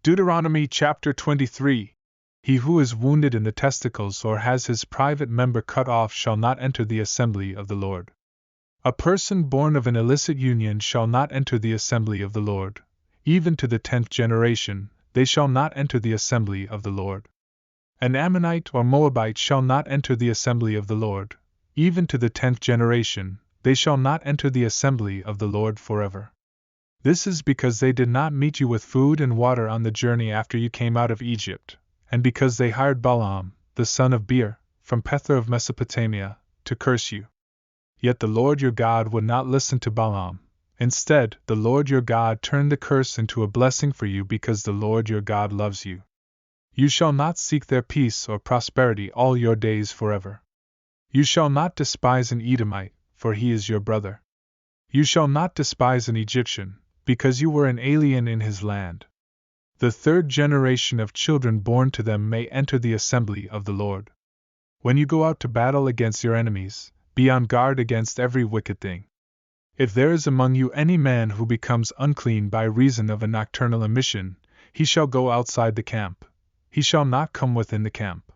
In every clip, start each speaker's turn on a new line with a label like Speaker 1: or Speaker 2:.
Speaker 1: Deuteronomy Chapter 23. He who is wounded in the testicles or has his private member cut off shall not enter the assembly of the Lord. A person born of an illicit union shall not enter the assembly of the Lord. Even to the 10th generation, they shall not enter the assembly of the Lord. An Ammonite or Moabite shall not enter the assembly of the Lord. Even to the 10th generation, they shall not enter the assembly of the Lord forever. This is because they did not meet you with food and water on the journey after you came out of Egypt, and because they hired Balaam, the son of Beor, from Pethor of Mesopotamia, to curse you. Yet the Lord your God would not listen to Balaam. Instead, the Lord your God turned the curse into a blessing for you because the Lord your God loves you. You shall not seek their peace or prosperity all your days forever. You shall not despise an Edomite, for he is your brother. You shall not despise an Egyptian, because you were an alien in his land. The 3rd generation of children born to them may enter the assembly of the Lord. When you go out to battle against your enemies, be on guard against every wicked thing. If there is among you any man who becomes unclean by reason of a nocturnal emission, he shall go outside the camp. He shall not come within the camp.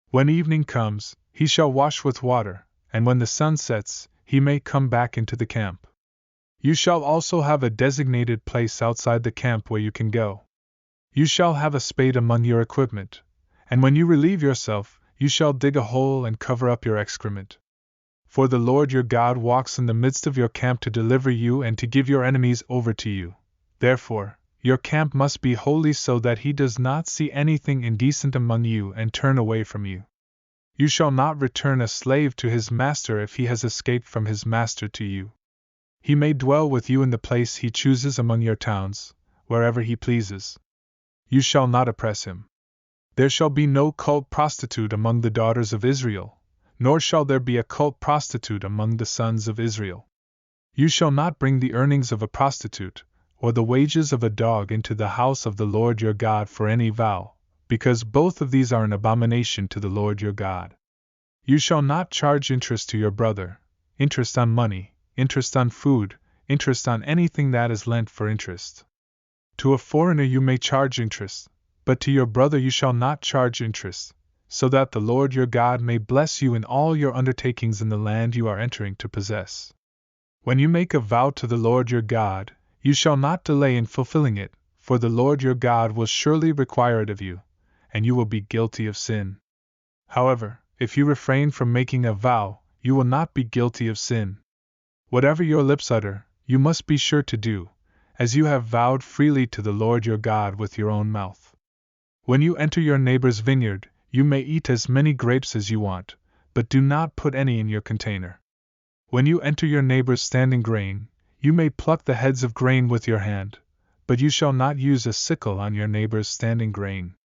Speaker 1: When evening comes, he shall wash with water, and when the sun sets, he may come back into the camp. You shall also have a designated place outside the camp where you can go. You shall have a spade among your equipment, and when you relieve yourself, you shall dig a hole and cover up your excrement. For the Lord your God walks in the midst of your camp to deliver you and to give your enemies over to you. Therefore, your camp must be holy so that he does not see anything indecent among you and turn away from you. You shall not return a slave to his master if he has escaped from his master to you. He may dwell with you in the place he chooses among your towns, wherever he pleases. You shall not oppress him. There shall be no cult prostitute among the daughters of Israel, nor shall there be a cult prostitute among the sons of Israel. You shall not bring the earnings of a prostitute, or the wages of a dog into the house of the Lord your God for any vow, because both of these are an abomination to the Lord your God. You shall not charge interest to your brother, interest on money, interest on food, interest on anything that is lent for interest. To a foreigner you may charge interest, but to your brother you shall not charge interest, so that the Lord your God may bless you in all your undertakings in the land you are entering to possess. When you make a vow to the Lord your God, you shall not delay in fulfilling it, for the Lord your God will surely require it of you, and you will be guilty of sin. However, if you refrain from making a vow, you will not be guilty of sin. Whatever your lips utter, you must be sure to do, as you have vowed freely to the Lord your God with your own mouth. When you enter your neighbor's vineyard, you may eat as many grapes as you want, but do not put any in your container. When you enter your neighbor's standing grain, you may pluck the heads of grain with your hand, but you shall not use a sickle on your neighbor's standing grain.